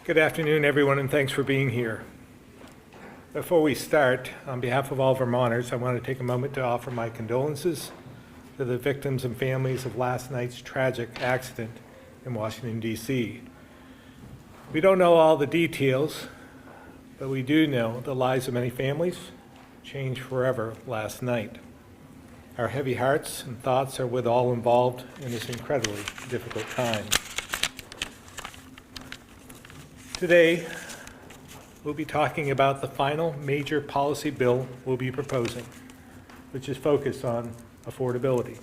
Good afternoon, everyone, and thanks for being here. Before we start, on behalf of all Vermonters, I want to take a moment to offer my condolences to the victims and families of last night's tragic accident in Washington, D.C. We don't know all the details, but we do know the lives of many families changed forever last night. Our heavy hearts and thoughts are with all involved in this incredibly difficult time. Today, we'll be talking about the final major policy bill we'll be proposing, which is focused on affordability.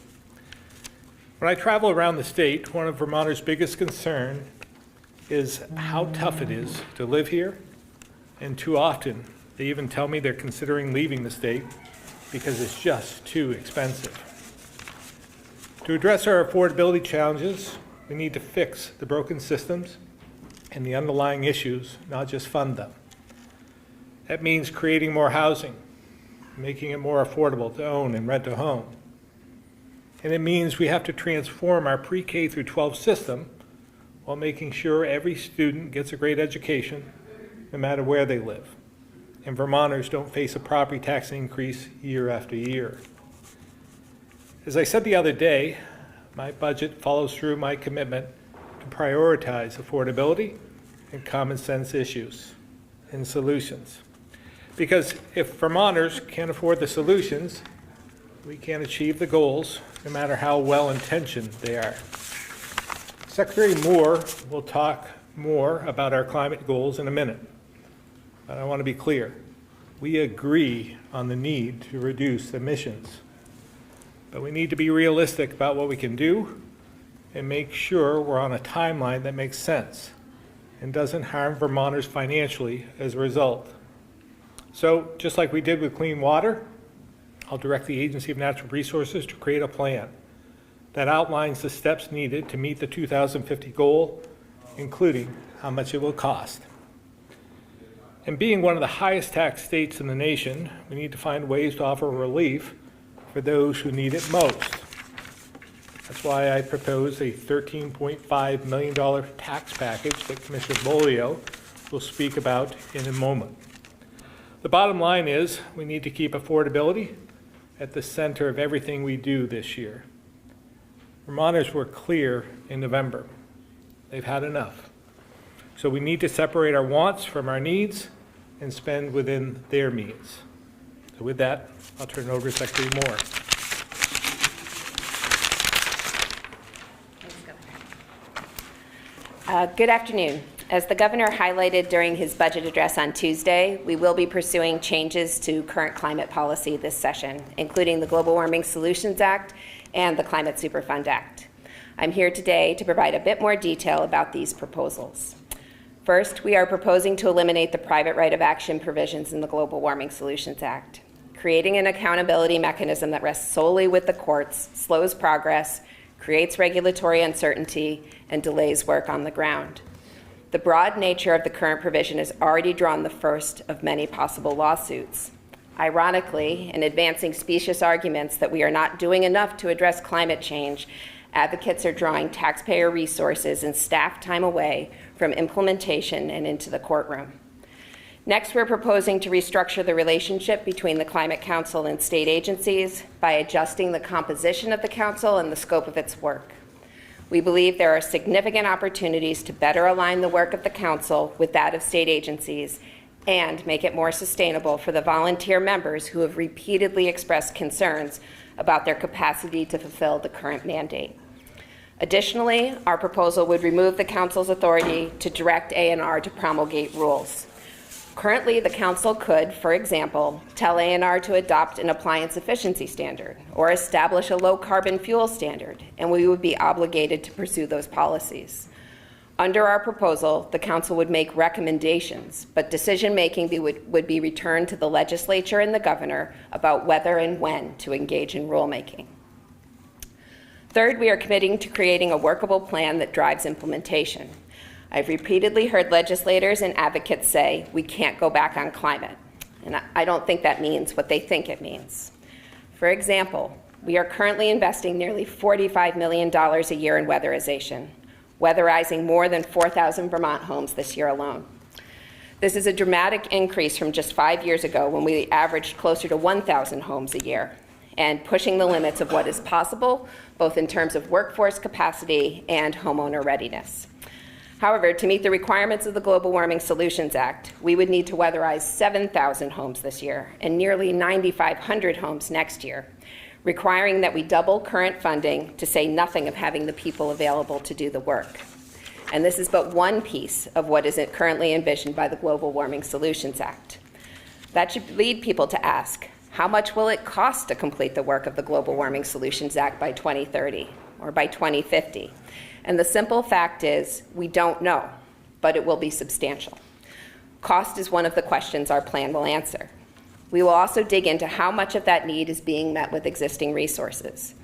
When I travel around the state, one of Vermonters' biggest concern is how tough it is to live here, and too often they even tell me they're considering leaving the state because it's just too expensive. To address our affordability challenges, we need to fix the broken systems and the underlying issues, not just fund them. That means creating more housing, making it more affordable to own and rent a home. And it means we have to transform our pre-K through 12 system while making sure every student gets a great education, no matter where they live, and Vermonters don't face a property tax increase year after year. As I said the other day, my budget follows through my commitment to prioritize affordability and common sense issues and solutions. Because if Vermonters can't afford the solutions, we can't achieve the goals, no matter how well-intentioned they are. Secretary Moore will talk more about our climate goals in a minute, but I want to be clear. We agree on the need to reduce emissions, but we need to be realistic about what we can do and make sure we're on a timeline that makes sense and doesn't harm Vermonters financially as a result. So, just like we did with clean water, I'll direct the Agency of Natural Resources to create a plan that outlines the steps needed to meet the 2050 goal, including how much it will cost. And being one of the highest tax states in the nation, we need to find ways to offer relief for those who need it most. That's why I propose a $13.5 million tax package that Commissioner Bolio will speak about in a moment. The bottom line is we need to keep affordability at the center of everything we do this year. Vermonters were clear in November. They've had enough. So we need to separate our wants from our needs and spend within their means. So with that, I'll turn it over to Secretary Moore. Good afternoon. As the governor highlighted during his budget address on Tuesday, we will be pursuing changes to current climate policy this session, including the Global Warming Solutions Act and the Climate Superfund Act. I'm here today to provide a bit more detail about these proposals. First, we are proposing to eliminate the private right of action provisions in the Global Warming Solutions Act. Creating an accountability mechanism that rests solely with the courts slows progress, creates regulatory uncertainty, and delays work on the ground. The broad nature of the current provision has already drawn the first of many possible lawsuits. Ironically, in advancing specious arguments that we are not doing enough to address climate change, advocates are drawing taxpayer resources and staff time away from implementation and into the courtroom. Next, we're proposing to restructure the relationship between the Climate Council and state agencies by adjusting the composition of the council and the scope of its work. We believe there are significant opportunities to better align the work of the council with that of state agencies and make it more sustainable for the volunteer members who have repeatedly expressed concerns about their capacity to fulfill the current mandate. Additionally, our proposal would remove the council's authority to direct A&R to promulgate rules. Currently, the council could, for example, tell A&R to adopt an appliance efficiency standard or establish a low-carbon fuel standard, and we would be obligated to pursue those policies. Under our proposal, the council would make recommendations, but decision-making would be returned to the legislature and the governor about whether and when to engage in rulemaking. Third, we are committing to creating a workable plan that drives implementation. I've repeatedly heard legislators and advocates say we can't go back on climate, and I don't think that means what they think it means. For example, we are currently investing nearly $45 million a year in weatherization. weatherizing more than 4,000 Vermont homes this year alone. This is a dramatic increase from just 5 years ago when we averaged closer to 1,000 homes a year, and pushing the limits of what is possible, both in terms of workforce capacity and homeowner readiness. However, to meet the requirements of the Global Warming Solutions Act, we would need to weatherize 7,000 homes this year and nearly 9,500 homes next year, requiring that we double current funding, to say nothing of having the people available to do the work. And this is but one piece of what is currently envisioned by the Global Warming Solutions Act. That should lead people to ask, how much will it cost to complete the work of the Global Warming Solutions Act by 2030 or by 2050? And the simple fact is, we don't know, but it will be substantial. Cost is one of the questions our plan will answer. We will also dig into how much of that need is being met with existing resources.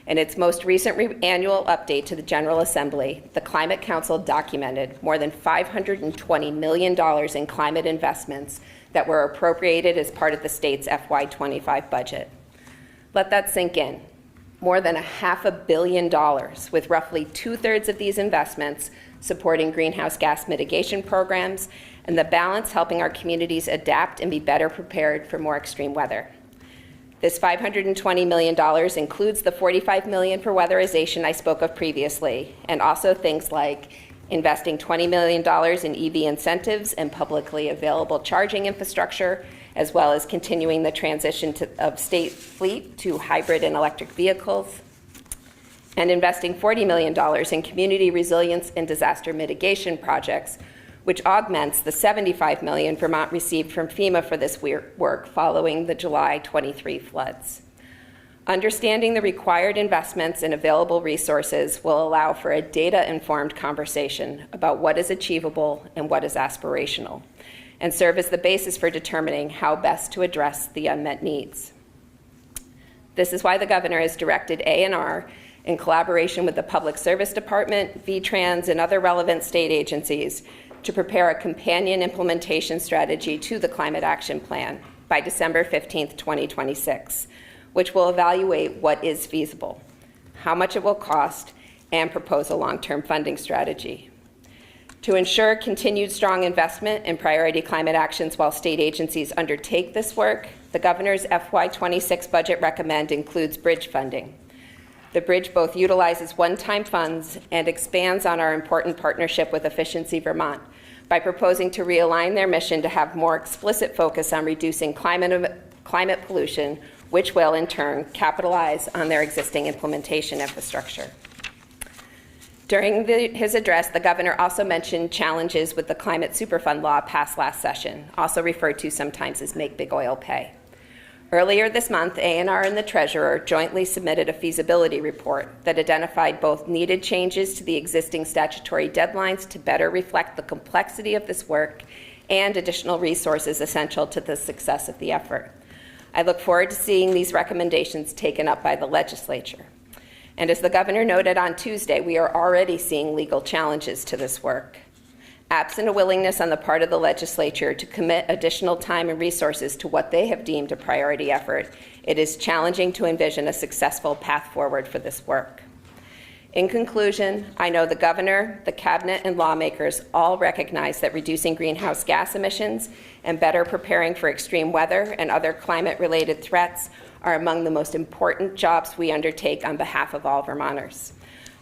In its most recent annual update to the General Assembly, the Climate Council documented more than $520 million in climate investments that were appropriated as part of the state's FY25 budget. Let that sink in. More than $500 million, with roughly 2/3 of these investments supporting greenhouse gas mitigation programs, and the balance helping our communities adapt and be better prepared for more extreme weather. This $520 million includes the $45 million for weatherization I spoke of previously, and also things like investing $20 million in EV incentives and publicly available charging infrastructure, as well as continuing the transition of state fleet to hybrid and electric vehicles, and investing $40 million in community resilience and disaster mitigation projects, which augments the $75 million Vermont received from FEMA for this work following the July 23 floods. Understanding the required investments and available resources will allow for a data-informed conversation about what is achievable and what is aspirational, and serve as the basis for determining how best to address the unmet needs. This is why the governor has directed A&R, in collaboration with the Public Service Department, VTrans, and other relevant state agencies, to prepare a companion implementation strategy to the Climate Action Plan by December 15th, 2026, which will evaluate what is feasible, how much it will cost, and propose a long-term funding strategy. To ensure continued strong investment in priority climate actions while state agencies undertake this work, the governor's FY26 budget recommend includes bridge funding. The bridge both utilizes one-time funds and expands on our important partnership with Efficiency Vermont by proposing to realign their mission to have more explicit focus on reducing climate pollution, which will in turn capitalize on their existing implementation infrastructure. During his address, the governor also mentioned challenges with the Climate Superfund law passed last session, also referred to sometimes as Make Big Oil Pay. Earlier this month, A&R and the treasurer jointly submitted a feasibility report that identified both needed changes to the existing statutory deadlines to better reflect the complexity of this work and additional resources essential to the success of the effort. I look forward to seeing these recommendations taken up by the legislature. And as the governor noted on Tuesday, we are already seeing legal challenges to this work. Absent a willingness on the part of the legislature to commit additional time and resources to what they have deemed a priority effort, it is challenging to envision a successful path forward for this work. In conclusion, I know the governor, the cabinet, and lawmakers all recognize that reducing greenhouse gas emissions and better preparing for extreme weather and other climate-related threats are among the most important jobs we undertake on behalf of all Vermonters.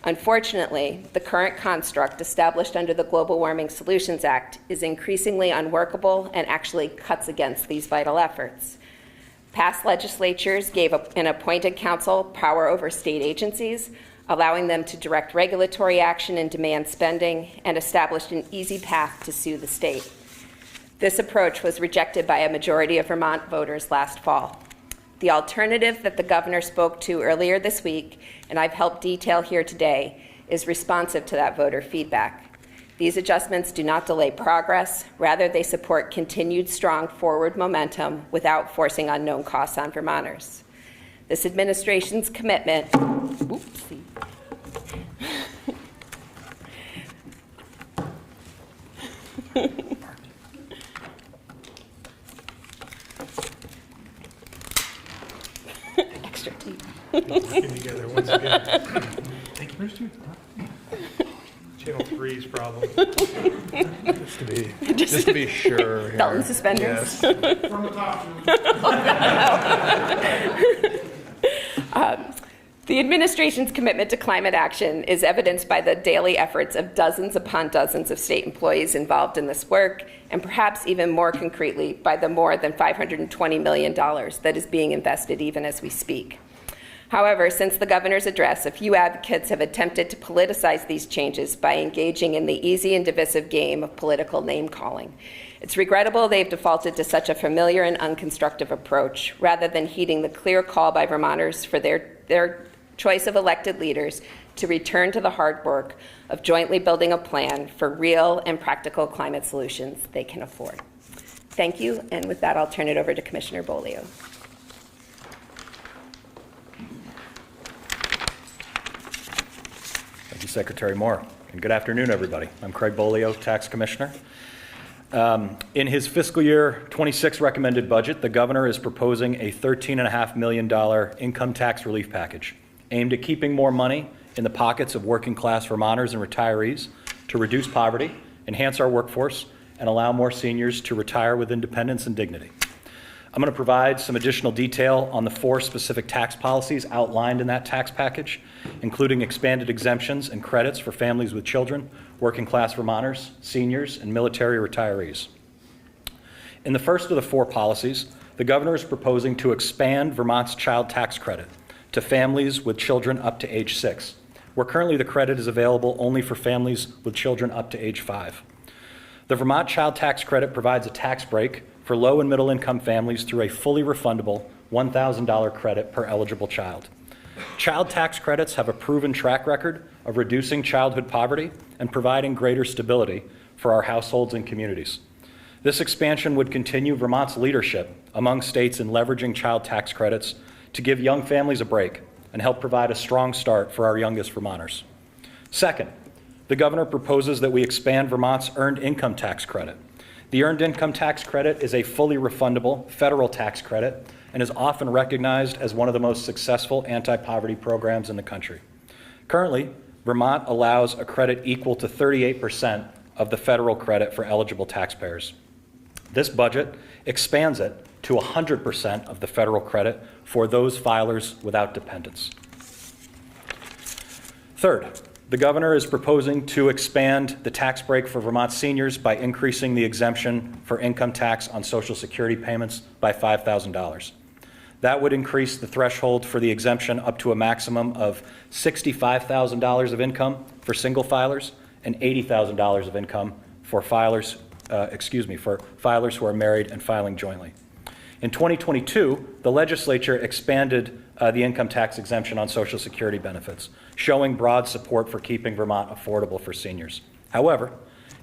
Unfortunately, the current construct established under the Global Warming Solutions Act is increasingly unworkable and actually cuts against these vital efforts. Past legislatures gave an appointed council power over state agencies, allowing them to direct regulatory action and demand spending, and established an easy path to sue the state. This approach was rejected by a majority of Vermont voters last fall. The alternative that the governor spoke to earlier this week, and I've helped detail here today, is responsive to that voter feedback. These adjustments do not delay progress. Rather, they support continued strong forward momentum without forcing unknown costs on Vermonters. This administration's commitment, oopsie. Extra tea. Working together once again. Thank you. Channel freeze problem. Just to be sure. Belt and here. suspenders. Yes. The administration's commitment to climate action is evidenced by the daily efforts of dozens upon dozens of state employees involved in this work, and perhaps even more concretely by the more than $520 million that is being invested even as we speak. However, since the governor's address, a few advocates have attempted to politicize these changes by engaging in the easy and divisive game of political name-calling. It's regrettable they've defaulted to such a familiar and unconstructive approach, rather than heeding the clear call by Vermonters for their choice of elected leaders to return to the hard work of jointly building a plan for real and practical climate solutions they can afford. Thank you, and with that, I'll turn it over to Commissioner Bolio. Thank you, Secretary Moore, and good afternoon, everybody. I'm Craig Bolio, Tax Commissioner. In his fiscal year 26 recommended budget, the governor is proposing a $13.5 million income tax relief package aimed at keeping more money in the pockets of working-class Vermonters and retirees to reduce poverty, enhance our workforce, and allow more seniors to retire with independence and dignity. I'm going to provide some additional detail on the 4 specific tax policies outlined in that tax package, including expanded exemptions and credits for families with children, working-class Vermonters, seniors, and military retirees. In the first of the 4 policies, the governor is proposing to expand Vermont's child tax credit to families with children up to age 6, where currently the credit is available only for families with children up to age 5. The Vermont Child Tax Credit provides a tax break for low and middle income families through a fully refundable $1,000 credit per eligible child. Child tax credits have a proven track record of reducing childhood poverty and providing greater stability for our households and communities. This expansion would continue Vermont's leadership among states in leveraging child tax credits to give young families a break and help provide a strong start for our youngest Vermonters. Second, the governor proposes that we expand Vermont's earned income tax credit. The earned income tax credit is a fully refundable federal tax credit and is often recognized as one of the most successful anti-poverty programs in the country. Currently, Vermont allows a credit equal to 38% of the federal credit for eligible taxpayers. This budget expands it to 100% of the federal credit for those filers without dependents. Third, the governor is proposing to expand the tax break for Vermont seniors by increasing the exemption for income tax on Social Security payments by $5,000. That would increase the threshold for the exemption up to a maximum of $65,000 of income for single filers and $80,000 of income for filers who are married and filing jointly. In 2022, the legislature expanded the income tax exemption on Social Security benefits, showing broad support for keeping Vermont affordable for seniors. However,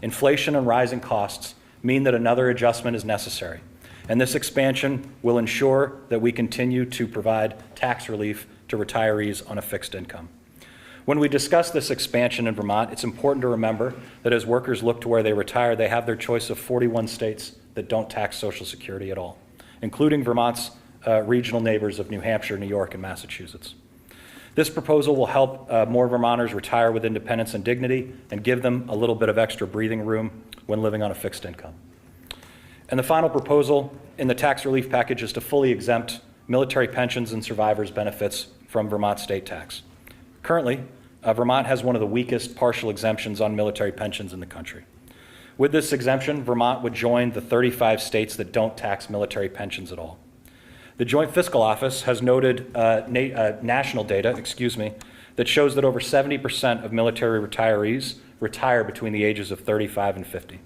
inflation and rising costs mean that another adjustment is necessary, and this expansion will ensure that we continue to provide tax relief to retirees on a fixed income. When we discuss this expansion in Vermont, it's important to remember that as workers look to where they retire, they have their choice of 41 states that don't tax Social Security at all, including Vermont's regional neighbors of New Hampshire, New York, and Massachusetts. This proposal will help more Vermonters retire with independence and dignity and give them a little bit of extra breathing room when living on a fixed income. And the final proposal in the tax relief package is to fully exempt military pensions and survivors' benefits from Vermont state tax. Currently, Vermont has one of the weakest partial exemptions on military pensions in the country. With this exemption, Vermont would join the 35 states that don't tax military pensions at all. The Joint Fiscal Office has noted national data, that shows that over 70% of military retirees retire between the ages of 35 and 50.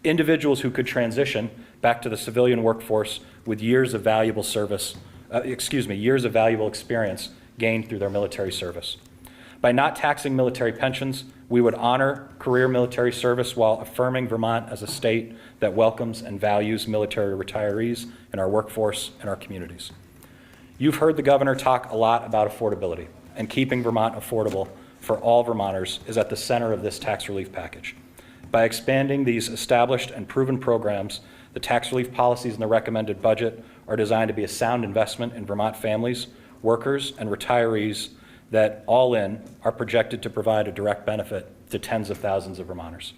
Individuals who could transition back to the civilian workforce with years of valuable experience gained through their military service. By not taxing military pensions, we would honor career military service while affirming Vermont as a state that welcomes and values military retirees in our workforce and our communities. You've heard the governor talk a lot about affordability, and keeping Vermont affordable for all Vermonters is at the center of this tax relief package. By expanding these established and proven programs, the tax relief policies in the recommended budget are designed to be a sound investment in Vermont families, workers, and retirees that all in are projected to provide a direct benefit to tens of thousands of Vermonters.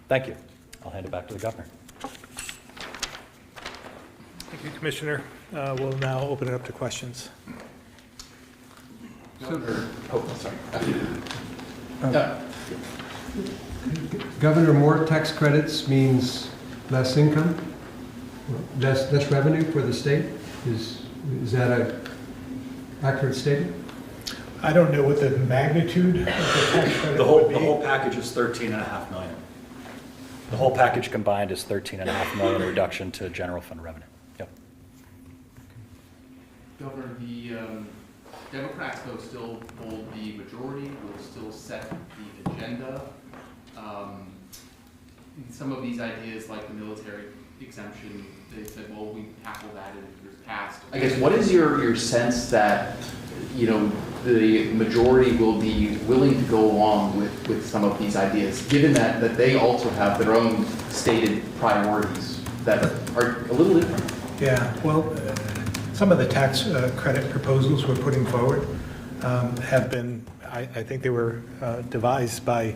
Thank you. I'll hand it back to the governor. Thank you, Commissioner. We'll now open it up to questions. Governor, more tax credits means less income, less revenue for the state? Is that an accurate statement? I don't know what the magnitude of the tax credit The would be. whole package is $13.5 million. The whole package combined is $13.5 million reduction to general fund revenue. Yep. Governor, the Democrats, though, still hold the majority, will still set the agenda. Some of these ideas, like the military exemption, they said, well, we tackle that in years past. I guess, what is your sense that, you know, the majority will be willing to go along with some of these ideas, given that they also have their own stated priorities that are a little different? Yeah, well, some of the tax credit proposals we're putting forward have been, I think they were devised by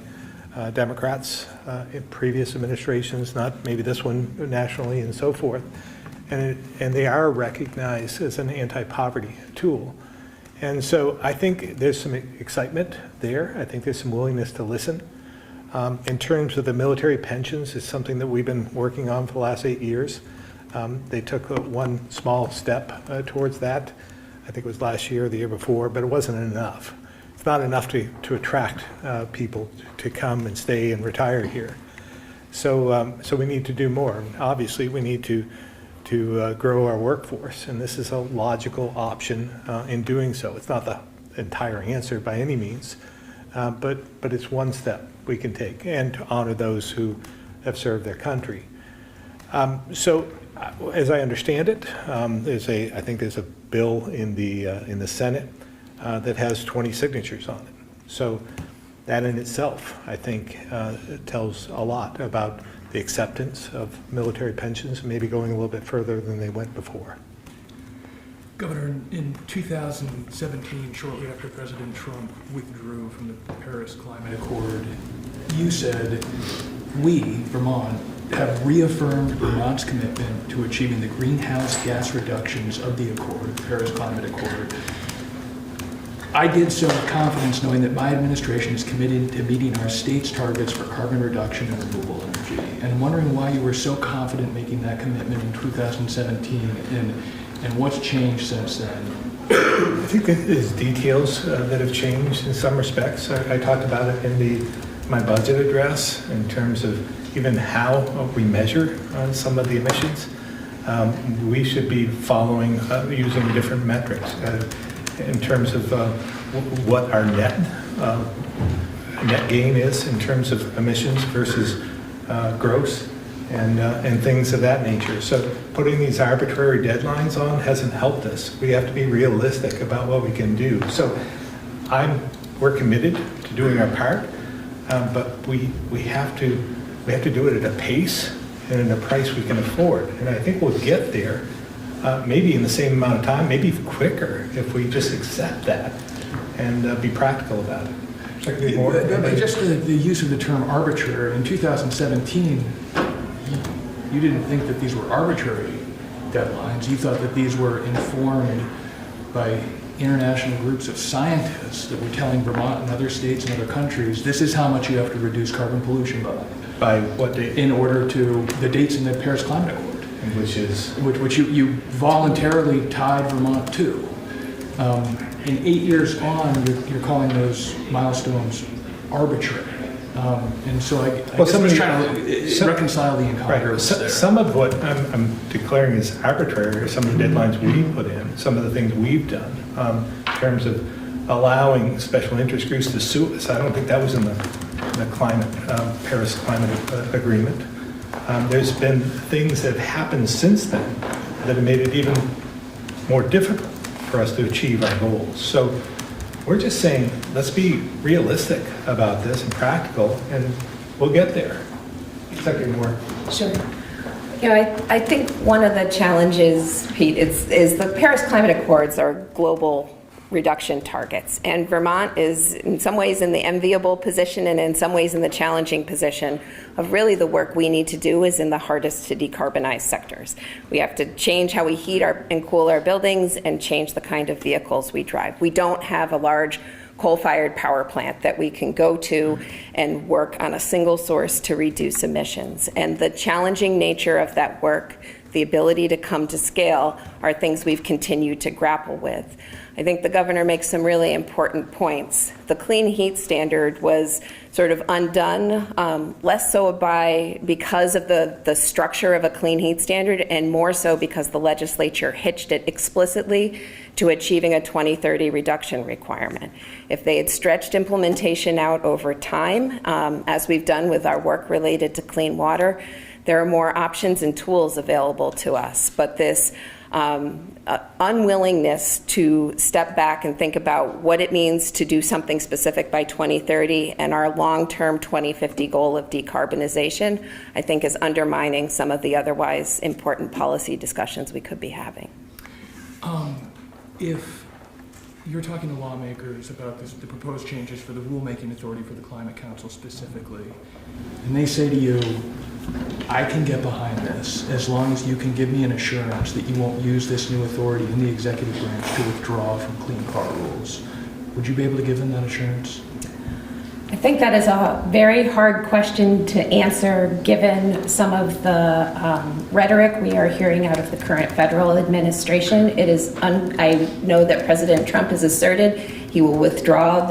Democrats in previous administrations, not maybe this one nationally and so forth. And they are recognized as an anti-poverty tool. And so I think there's some excitement there. I think there's some willingness to listen. In terms of the military pensions, it's something that we've been working on for the last 8 years. They took one small step towards that. I think it was last year or the year before, but it wasn't enough. It's not enough to attract people to come and stay and retire here. So we need to do more. Obviously, we need to grow our workforce, and this is a logical option in doing so. It's not the entire answer by any means, but it's one step we can take, and to honor those who have served their country. So, as I understand it, I think there's a bill in the Senate that has 20 signatures on it. So that in itself, I think, tells a lot about the acceptance of military pensions, maybe going a little bit further than they went before. Governor, in 2017, shortly after President Trump withdrew from the Paris Climate Accord, you said, we, Vermont, have reaffirmed Vermont's commitment to achieving the greenhouse gas reductions of the Accord, the Paris Climate Accord. I did so with confidence, knowing that my administration is committed to meeting our state's targets for carbon reduction and renewable energy. And I'm wondering why you were so confident making that commitment in 2017, and what's changed since then? I think there's details that have changed in some respects. I talked about it in my budget address in terms of even how we measure some of the emissions. We should be following, using different metrics in terms of what our net gain is in terms of emissions versus gross and things of that nature. So putting these arbitrary deadlines on hasn't helped us. We have to be realistic about what we can do. So we're committed to doing our part, but we have to do it at a pace and at a price we can afford. And I think we'll get there maybe in the same amount of time, maybe quicker if we just accept that and be practical about it. Just the use of the term arbitrary. In 2017, you didn't think that these were arbitrary deadlines. You thought that these were informed by international groups of scientists that were telling Vermont and other states and other countries, this is how much you have to reduce carbon pollution by. By what date? In order to the dates in the Paris Climate Accord. Which you voluntarily tied Vermont to. In 8 years on, you're calling those milestones arbitrary. And so I guess I'm just trying to reconcile the incongruence there. Some of what I'm declaring as arbitrary are some of the deadlines we put in, some of the things we've done in terms of allowing special interest groups to sue us. I don't think that was in the Paris Climate Agreement. There's been things that have happened since then that have made it even more difficult for us to achieve our goals. So we're just saying, let's be realistic about this and practical, and we'll get there. Second more. Sure. You know, I think one of the challenges, Pete, is the Paris Climate Accords are global reduction targets. And Vermont is in some ways in the enviable position and in some ways in the challenging position of really the work we need to do is in the hardest to decarbonize sectors. We have to change how we heat and cool our buildings and change the kind of vehicles we drive. We don't have a large coal-fired power plant that we can go to and work on a single source to reduce emissions. And the challenging nature of that work, the ability to come to scale, are things we've continued to grapple with. I think the governor makes some really important points. The clean heat standard was sort of undone, less so because of the structure of a clean heat standard, and more so because the legislature hitched it explicitly to achieving a 2030 reduction requirement. If they had stretched implementation out over time, as we've done with our work related to clean water, there are more options and tools available to us. But this unwillingness to step back and think about what it means to do something specific by 2030 and our long-term 2050 goal of decarbonization, I think is undermining some of the otherwise important policy discussions we could be having. If you're talking to lawmakers about the proposed changes for the rulemaking authority for the Climate Council specifically, and they say to you, I can get behind this as long as you can give me an assurance that you won't use this new authority in the executive branch to withdraw from clean car rules, would you be able to give them that assurance? I think that is a very hard question to answer given some of the rhetoric we are hearing out of the current federal administration. I know that President Trump has asserted he will withdraw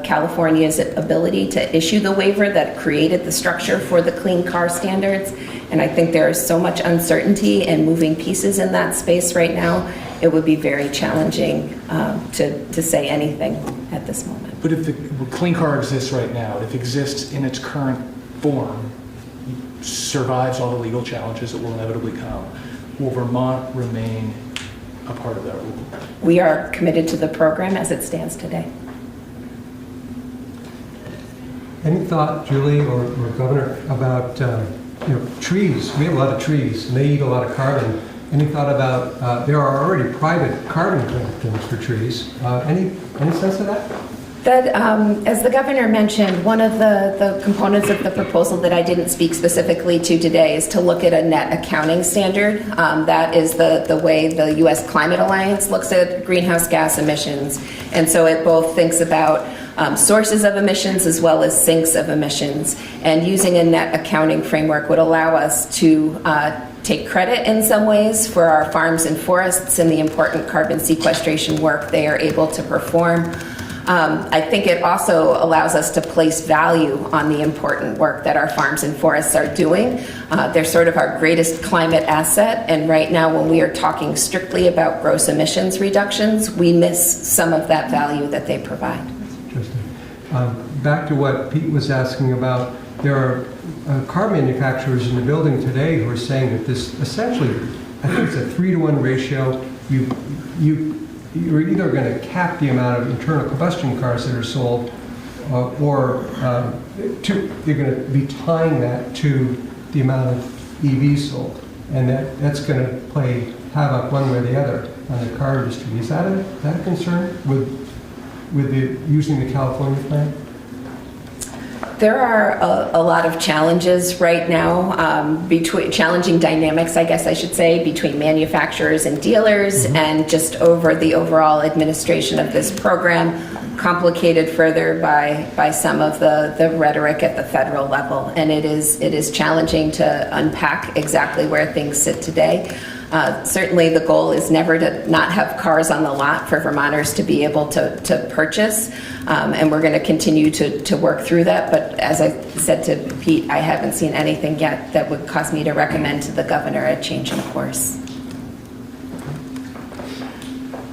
California's ability to issue the waiver that created the structure for the clean car standards. And I think there is so much uncertainty and moving pieces in that space right now, it would be very challenging to say anything at this moment. But if the clean car exists right now, if it exists in its current form, survives all the legal challenges that will inevitably come, will Vermont remain a part of that rule? We are committed to the program as it stands today. Any thought, Julie or Governor, about trees? We have a lot of trees, and they eat a lot of carbon. Any thought about, there are already private carbon credits for trees. Any sense of that? That, as the governor mentioned, one of the components of the proposal that I didn't speak specifically to today is to look at a net accounting standard. That is the way the U.S. Climate Alliance looks at greenhouse gas emissions. And so it both thinks about sources of emissions as well as sinks of emissions. And using a net accounting framework would allow us to take credit in some ways for our farms and forests and the important carbon sequestration work they are able to perform. I think it also allows us to place value on the important work that our farms and forests are doing. They're sort of our greatest climate asset, and right now when we are talking strictly about gross emissions reductions, we miss some of that value that they provide. Interesting. Back to what Pete was asking about, there are car manufacturers in the building today who are saying that this essentially, I think it's a 3-to-1 ratio. You're either going to cap the amount of internal combustion cars that are sold, or you're going to be tying that to the amount of EVs sold, and that's going to play havoc one way or the other on the car industry. Is that a concern with using the California plan? There are a lot of challenges right now, between challenging dynamics, I guess I should say, between manufacturers and dealers, and just over the overall administration of this program, complicated further by some of the rhetoric at the federal level. And it is challenging to unpack exactly where things sit today. Certainly the goal is never to not have cars on the lot for Vermonters to be able to purchase, and we're going to continue to work through that. But as I said to Pete, I haven't seen anything yet that would cause me to recommend to the governor a change in course.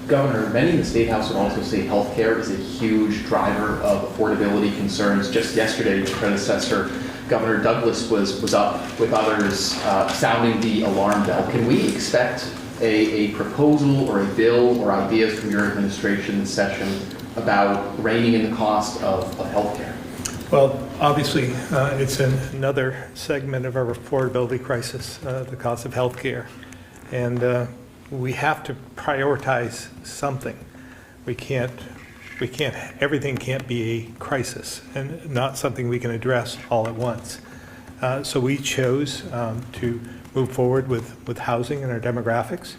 Governor, many in the State House would also say healthcare is a huge driver of affordability concerns. Just yesterday, your predecessor, Governor Douglas, was up with others sounding the alarm bell. Can we expect a proposal or a bill or ideas from your administration this session about reining in the cost of healthcare? Well, obviously, it's another segment of our affordability crisis, the cost of health care. And we have to prioritize something. everything can't be a crisis and not something we can address all at once. So we chose to move forward with housing and our demographics,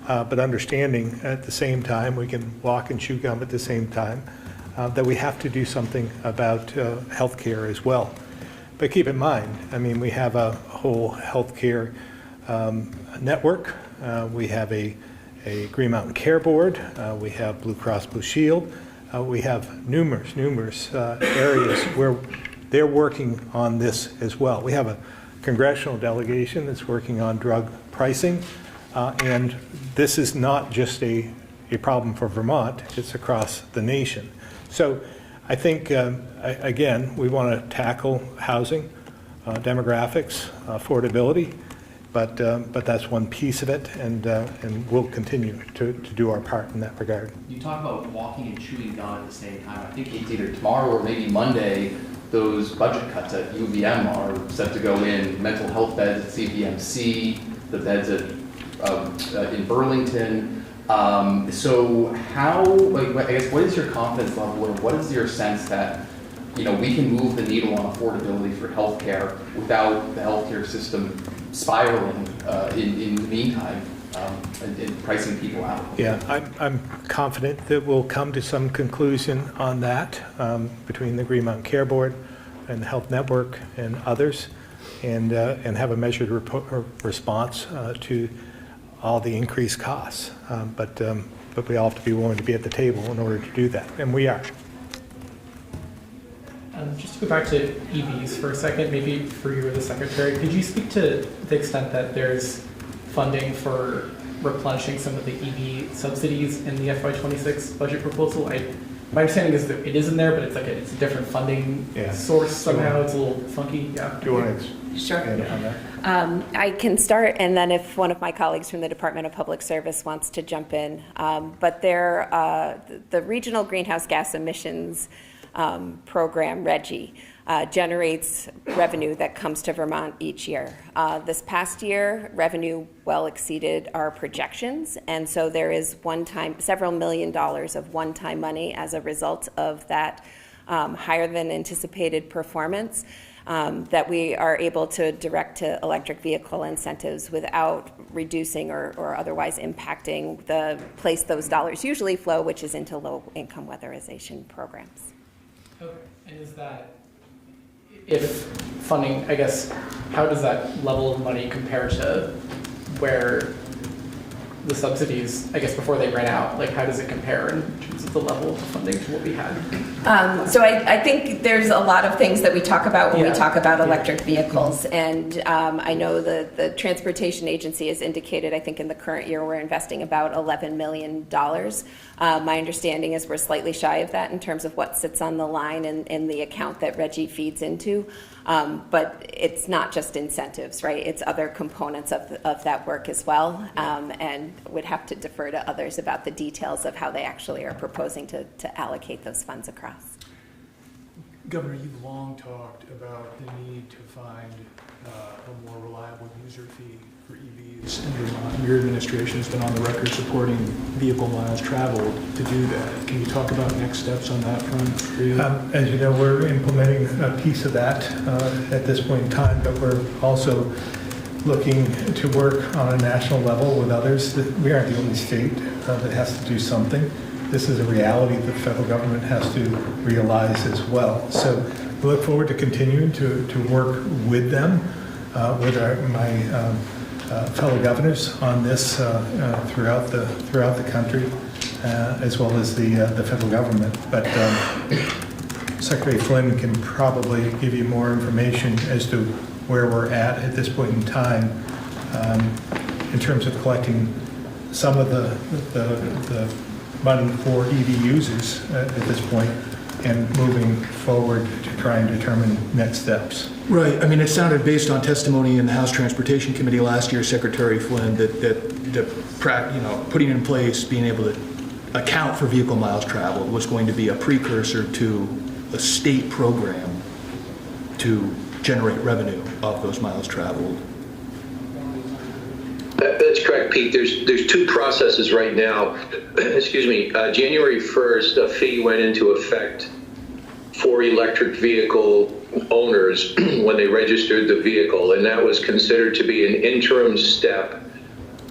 but understanding at the same time, we can walk and chew gum at the same time, that we have to do something about healthcare as well. But keep in mind, I mean, we have a whole healthcare network. We have a Green Mountain Care Board. We have Blue Cross Blue Shield. We have numerous areas where they're working on this as well. We have a congressional delegation that's working on drug pricing, and this is not just a problem for Vermont, it's across the nation. So I think, again, we want to tackle housing, demographics, affordability, but that's one piece of it, and we'll continue to do our part in that regard. You talk about walking and chewing gum at the same time. I think it's either tomorrow or maybe Monday, those budget cuts at UVM are set to go in. Mental health beds at CVMC, the beds at in Burlington. So how, like, I guess, what is your confidence level, or what is your sense that, you know, we can move the needle on affordability for healthcare without the healthcare system spiraling in the meantime and pricing people out? Yeah, I'm confident that we'll come to some conclusion on that between the Green Mountain Care Board and the Health Network and others, and have a measured response to all the increased costs. But we all have to be willing to be at the table in order to do that, and we are. Just to go back to EVs for a second, maybe for you or the Secretary, could you speak to the extent that there's funding for replenishing some of the EV subsidies in the FY26 budget proposal? My understanding is that it is in there, but it's a different funding source somehow. It's a little funky. Yeah. Do you want to Sure. expand on that? I can start, and then if one of my colleagues from the Department of Public Service wants to jump in. But the Regional Greenhouse Gas Emissions program, RGGI, generates revenue that comes to Vermont each year. This past year, revenue well exceeded our projections, and so there is several $1 million of one-time money as a result of that higher than anticipated performance that we are able to direct to electric vehicle incentives without reducing or otherwise impacting the place those dollars usually flow, which is into low-income weatherization programs. Okay. And is that, if funding, I guess, how does that level of money compare to where the subsidies, I guess, before they ran out? Like, how does it compare in terms of the level of funding to what we had? So I think there's a lot of things that we talk about when we talk about electric vehicles. And I know the Transportation Agency has indicated, I think in the current year, we're investing about $11 million. My understanding is we're slightly shy of that in terms of what sits on the line in the account that RGGI feeds into. But it's not just incentives, right? It's other components of that work as well, and would have to defer to others about the details of how they actually are proposing to allocate those funds across. Governor, you've long talked about the need to find a more reliable user fee for EVs in Vermont. Your administration has been on the record supporting vehicle miles traveled to do that. Can you talk about next steps on that front for you? As you know, we're implementing a piece of that at this point in time, but we're also looking to work on a national level with others. We aren't the only state that has to do something. This is a reality that the federal government has to realize as well. So we look forward to continuing to work with them, with my fellow governors on this throughout the country, as well as the federal government. But Secretary Flynn can probably give you more information as to where we're at this point in time in terms of collecting some of the money for EV users at this point and moving forward to try and determine next steps. Right. I mean, it sounded, based on testimony in the House Transportation Committee last year, Secretary Flynn, that putting in place, being able to account for vehicle miles traveled was going to be a precursor to a state program to generate revenue of those miles traveled. That's correct, Pete. There's two processes right now. Excuse me. January 1st, a fee went into effect for electric vehicle owners when they registered the vehicle, and that was considered to be an interim step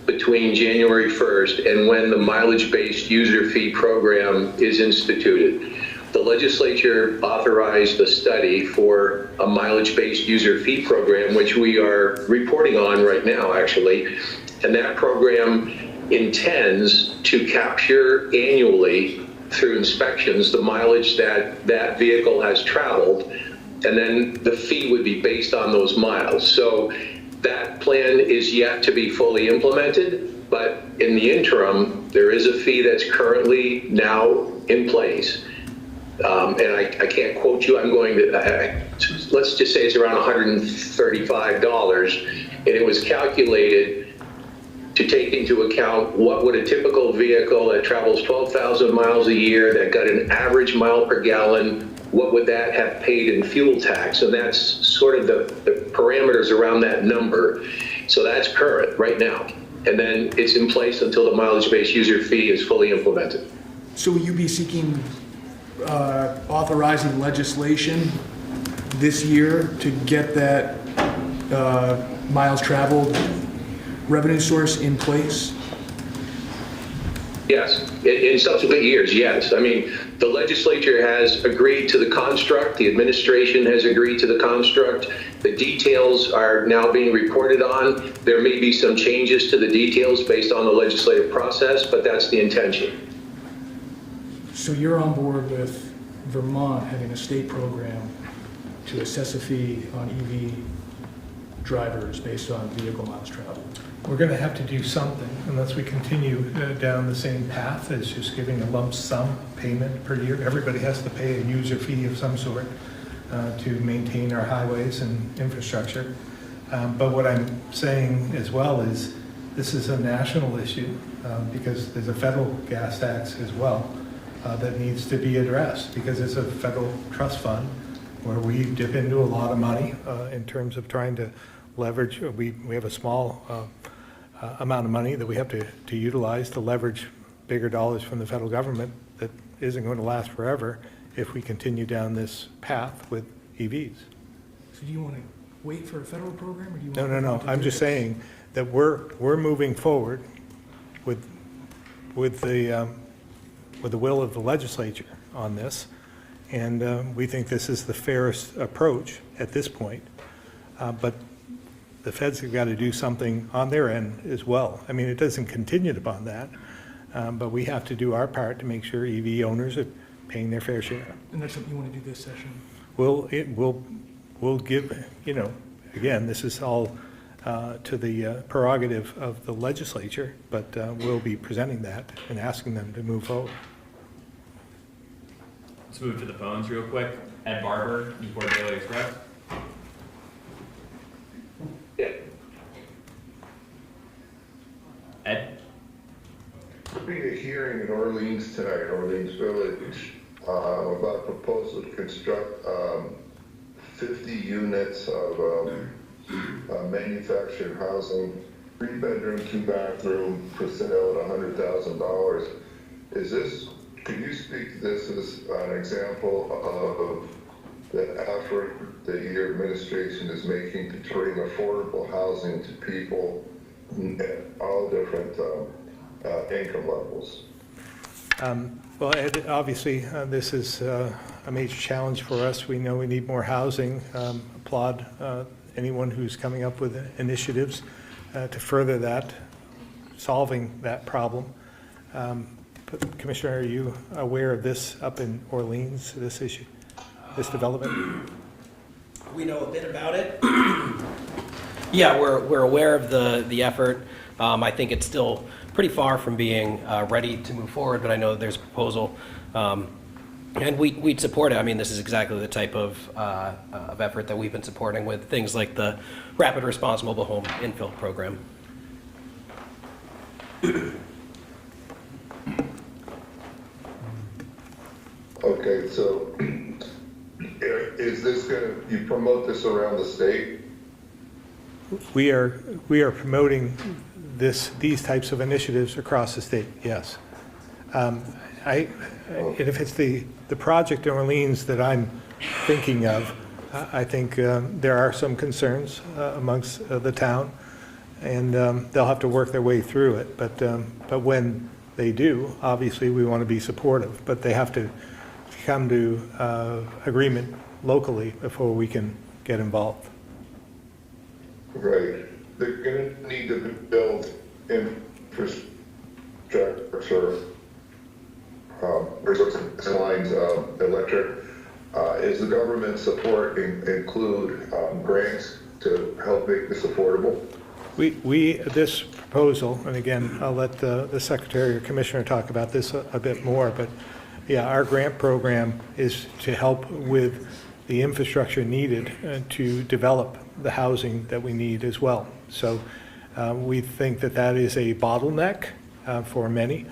between January 1st and when the mileage-based user fee program is instituted. The legislature authorized a study for a mileage-based user fee program, which we are reporting on right now, actually. And that program intends to capture annually through inspections the mileage that that vehicle has traveled, and then the fee would be based on those miles. So that plan is yet to be fully implemented, but in the interim, there is a fee that's currently now in place. And I can't quote you, I'm going to, let's just say it's around $135, and it was calculated to take into account what would a typical vehicle that travels 12,000 miles a year, that got an average mile per gallon, what would that have paid in fuel tax? And that's sort of the parameters around that number. So that's current right now. And then it's in place until the mileage-based user fee is fully implemented. So will you be seeking authorizing legislation this year to get that miles traveled revenue source in place? Yes, in subsequent years, yes. I mean, the legislature has agreed to the construct, the administration has agreed to the construct, the details are now being reported on. There may be some changes to the details based on the legislative process, but that's the intention. So you're on board with Vermont having a state program to assess a fee on EV drivers based on vehicle miles traveled? We're going to have to do something unless we continue down the same path as just giving a lump sum payment per year. Everybody has to pay a user fee of some sort to maintain our highways and infrastructure. But what I'm saying as well is this is a national issue because there's a federal gas tax as well that needs to be addressed because it's a federal trust fund where we dip into a lot of money in terms of trying to leverage. We have a small amount of money that we have to utilize to leverage bigger dollars from the federal government that isn't going to last forever if we continue down this path with EVs. So do you want to wait for a federal program, or do you want No. I'm just saying that we're moving forward with the will of the legislature on this, and we think this is the fairest approach at this point. But the feds have got to do something on their end as well. I mean, it doesn't contingent upon that, but we have to do our part to make sure EV owners are paying their fair share. And that's something you want to do this session? We'll give, again, this is all to the prerogative of the legislature, but we'll be presenting that and asking them to move forward. Let's move to the phones real quick. Ed Barber, Newport Daily Express. Ed? There'll be a hearing in Orleans tonight, Orleans Village, about a proposal to construct 50 units of manufactured housing, 3-bedroom, 2-bathroom, for sale at $100,000. Is this, could you speak to this as an example of the effort that your administration is making to bring affordable housing to people at all different income levels? Well, Ed, obviously, this is a major challenge for us. We know we need more housing. Applaud anyone who's coming up with initiatives to further that, solving that problem. But Commissioner, are you aware of this up in Orleans, this issue, this development? We know a bit about it. Yeah, we're aware of the effort. I think it's still pretty far from being ready to move forward, but I know that there's a proposal, and we'd support it. I mean, this is exactly the type of effort that we've been supporting with things like the Rapid Response Mobile Home Infill Program. Okay, so is this going to, you promote this around the state? We are promoting these types of initiatives across the state, yes. And if it's the project in Orleans that I'm thinking of, I think there are some concerns amongst the town, and they'll have to work their way through it. But when they do, obviously we want to be supportive, but they have to come to agreement locally before we can get involved. Right. They're going to need to build infrastructure, lines, electric. Is the government support include grants to help make this affordable? This proposal, and again, I'll let the Secretary or Commissioner talk about this a bit more, but yeah, our grant program is to help with the infrastructure needed to develop the housing that we need as well. So we think that that is a bottleneck for many.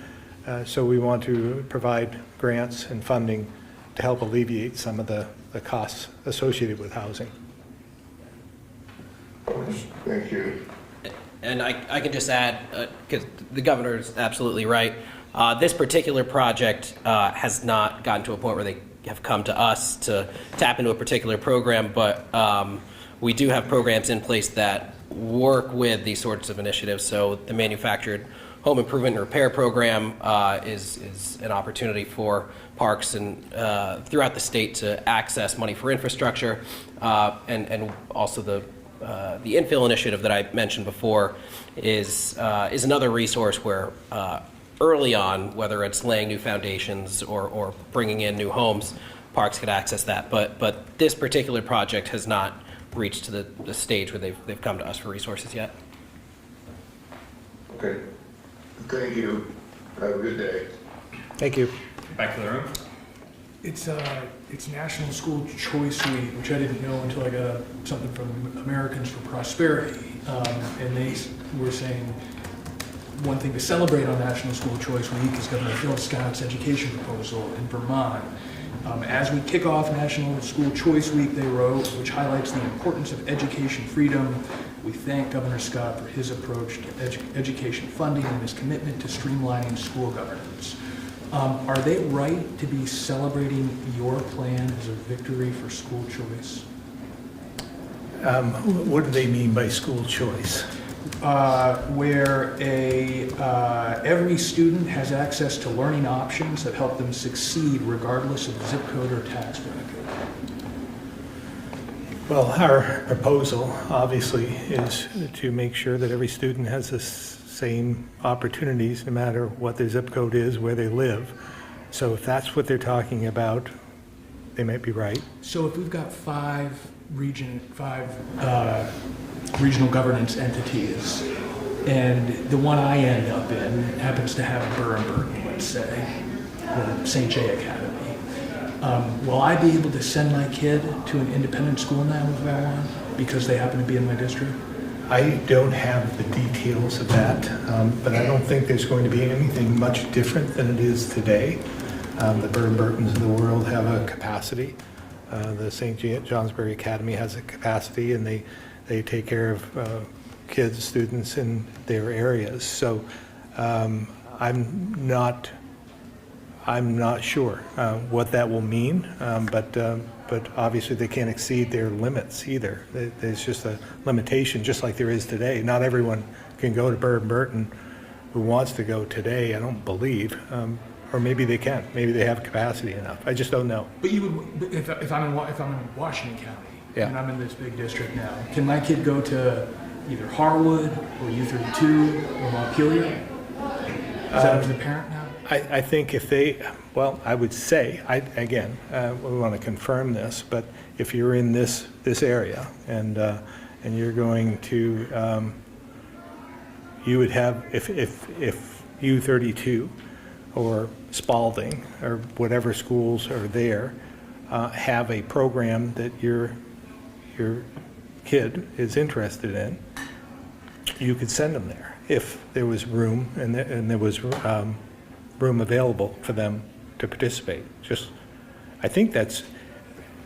So we want to provide grants and funding to help alleviate some of the costs associated with housing. Thank you. And I can just add, because the governor is absolutely right, this particular project has not gotten to a point where they have come to us to tap into a particular program, but we do have programs in place that work with these sorts of initiatives. So the manufactured home improvement and repair program is an opportunity for parks and throughout the state to access money for infrastructure, and also the infill initiative that I mentioned before is another resource where early on, whether it's laying new foundations or bringing in new homes, parks could access that. But this particular project has not reached to the stage where they've come to us for resources yet. Okay. Thank you. Have a good day. Thank you. Back to the room. It's National School Choice Week, which I didn't know until I got something from Americans for Prosperity, and they were saying one thing to celebrate on National School Choice Week is Governor Phil Scott's education proposal in Vermont. As we kick off National School Choice Week, they wrote, which highlights the importance of education freedom. We thank Governor Scott for his approach to education funding and his commitment to streamlining school governance. Are they right to be celebrating your plan as a victory for school choice? What do they mean by school choice? Where every student has access to learning options that help them succeed regardless of zip code or tax bracket. Well, our proposal obviously is to make sure that every student has the same opportunities no matter what their zip code is, where they live. So if that's what they're talking about, they might be right. So if we've got five regional governance entities, and the one I end up in happens to have Burton, let's say, or St. J Academy, will I be able to send my kid to an independent school now if I want, because they happen to be in my district? I don't have the details of that, but I don't think there's going to be anything much different than it is today. The Burtons of the world have a capacity. The St. Johnsbury Academy has a capacity, and they take care of kids, students in their areas. So I'm not sure what that will mean, but obviously they can't exceed their limits either. There's just a limitation, just like there is today. Not everyone can go to Burton who wants to go today, I don't believe. Or maybe they can. Maybe they have capacity enough. I just don't know. But you would, if I'm in Washington County, Yeah. and I'm in this big district now, can my kid go to either Harwood or U32 or Montpelier? Is that up to the parent now? I think if they, well, I would say, we want to confirm this, but if you're in this area and you're going to, you would have, if U32 or Spalding or whatever schools are there have a program that your kid is interested in, you could send them there if there was room and there was room available for them to participate. I think that's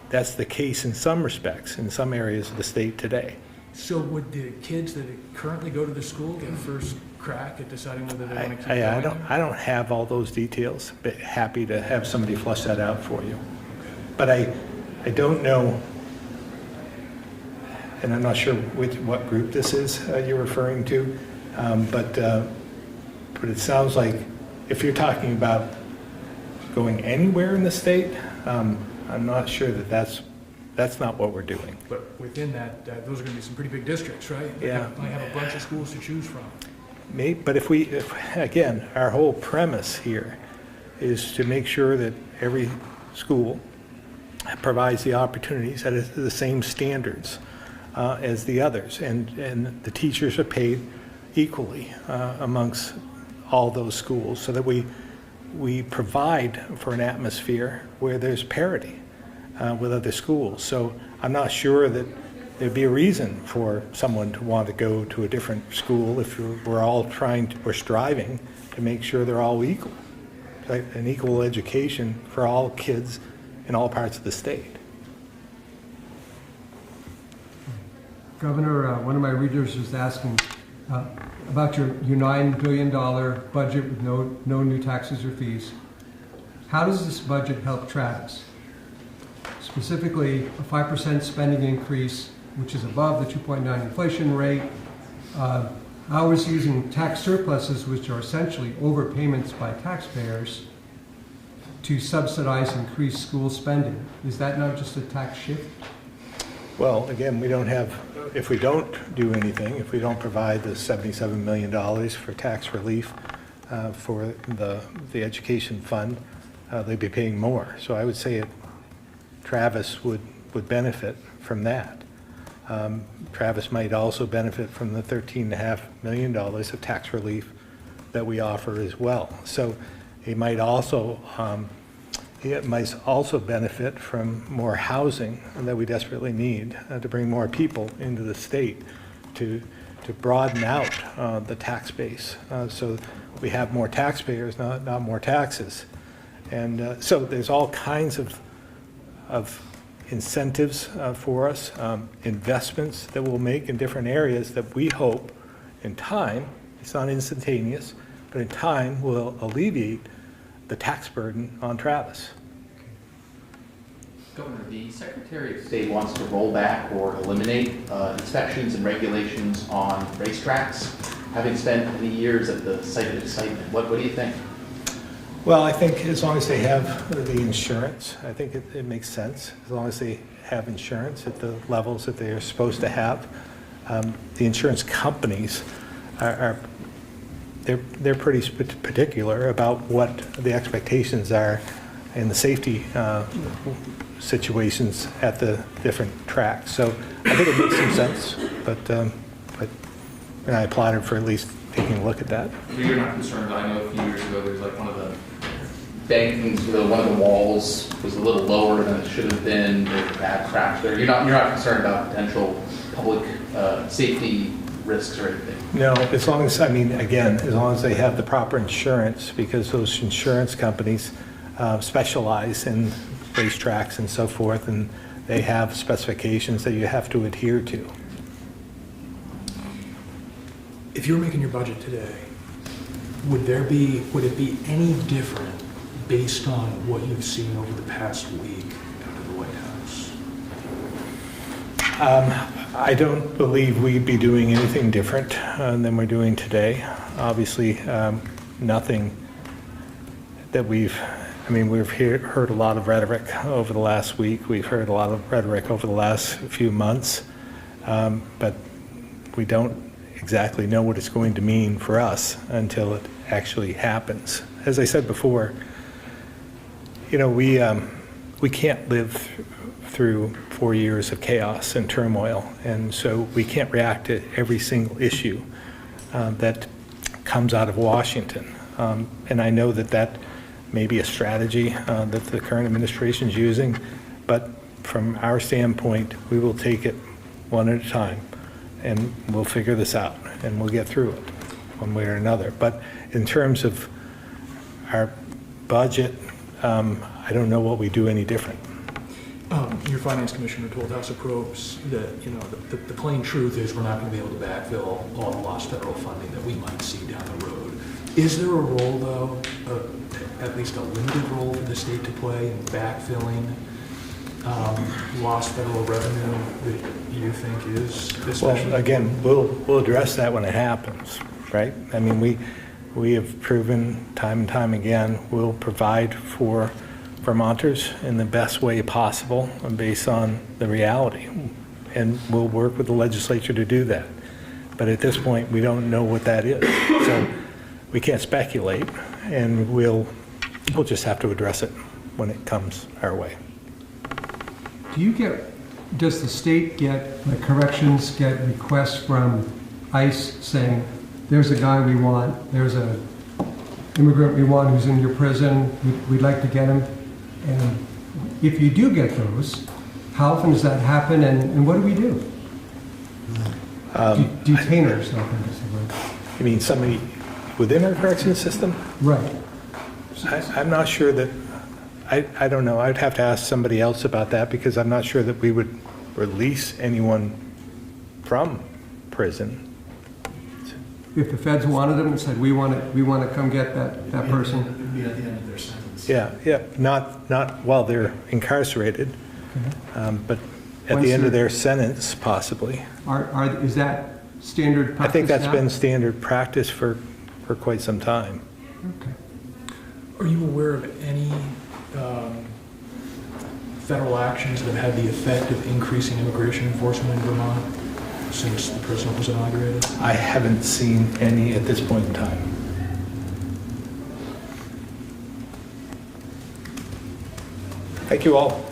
the case in some respects in some areas of the state today. So would the kids that currently go to the school get first crack at deciding whether they want to keep going? I don't have all those details, but happy to have somebody flush that out for you. But I don't know, and I'm not sure what group this is you're referring to, but it sounds like if you're talking about going anywhere in the state, I'm not sure that's not what we're doing. But within that, those are going to be some pretty big districts, right? Yeah. Might have a bunch of schools to choose from. But if again, our whole premise here is to make sure that every school provides the opportunities at the same standards as the others, and the teachers are paid equally amongst all those schools, so that we provide for an atmosphere where there's parity with other schools. So I'm not sure that there'd be a reason for someone to want to go to a different school if we're striving to make sure they're all equal, right? An equal education for all kids in all parts of the state. Governor, one of my readers was asking about your $9 billion budget with no new taxes or fees. How does this budget help Travis? Specifically, a 5% spending increase, which is above the 2.9 inflation rate. How is using tax surpluses, which are essentially overpayments by taxpayers, to subsidize increased school spending? Is that not just a tax shift? Well, again, if we don't do anything, if we don't provide the $77 million for tax relief for the education fund, they'd be paying more. So I would say Travis would benefit from that. Travis might also benefit from the $13.5 million of tax relief that we offer as well. So he might also benefit from more housing that we desperately need to bring more people into the state, to broaden out the tax base, so we have more taxpayers, not more taxes. And so there's all kinds of incentives for us, investments that we'll make in different areas that we hope in time, it's not instantaneous, but in time will alleviate the tax burden on Travis. Governor, the Secretary of State wants to roll back or eliminate inspections and regulations on racetracks, having spent many years at the site of excitement. What do you think? Well, I think as long as they have the insurance, I think it makes sense. As long as they have insurance at the levels that they are supposed to have. The insurance companies they're pretty particular about what the expectations are in the safety situations at the different tracks. So I think it makes some sense, but I applaud him for at least taking a look at that. So you're not concerned? I know a few years ago there's like one of the bankings, one of the walls was a little lower than it should have been. There were bad cracks there. You're not concerned about potential public safety risks or anything? No, as long as, as long as they have the proper insurance, because those insurance companies specialize in racetracks and so forth, and they have specifications that you have to adhere to. If you were making your budget today, would it be any different based on what you've seen over the past week out of the White House? I don't believe we'd be doing anything different than we're doing today. Obviously, nothing that we've heard a lot of rhetoric over the last week. We've heard a lot of rhetoric over the last few months, but we don't exactly know what it's going to mean for us until it actually happens. As I said before, we can't live through 4 years of chaos and turmoil, and so we can't react to every single issue that comes out of Washington. And I know that may be a strategy that the current administration is using, but from our standpoint, we will take it one at a time, and we'll figure this out, and we'll get through it one way or another. But in terms of our budget, I don't know what we do any different. Your finance commissioner told House of Probes that, you know, the plain truth is we're not going to be able to backfill all the lost federal funding that we might see down the road. Is there a role, though, at least a limited role for the state to play in backfilling lost federal revenue that you think is especially? Well, again, we'll address that when it happens, right? I mean, we have proven time and time again, we'll provide for Vermonters in the best way possible and based on the reality. And we'll work with the legislature to do that. But at this point, we don't know what that is. So we can't speculate, and we'll just have to address it when it comes our way. Does the state get, like corrections, get requests from ICE saying, there's a guy we want, there's a immigrant we want who's in your prison, we'd like to get him? And if you do get those, how often does that happen, and what do we do? Detainers, I think is the word. You mean somebody within our correction system? Right. I'm not sure that, I don't know. I'd have to ask somebody else about that because I'm not sure that we would release anyone from prison. If the feds wanted them and said, we want to come get that person. It would be at the end of their sentence. Yeah, not while they're incarcerated, but at the end of their sentence, possibly. Is that standard practice I think that's now? been standard practice for quite some time. Okay. Are you aware of any federal actions that have had the effect of increasing immigration enforcement in Vermont since the president was inaugurated? I haven't seen any at this point in time. Thank you all.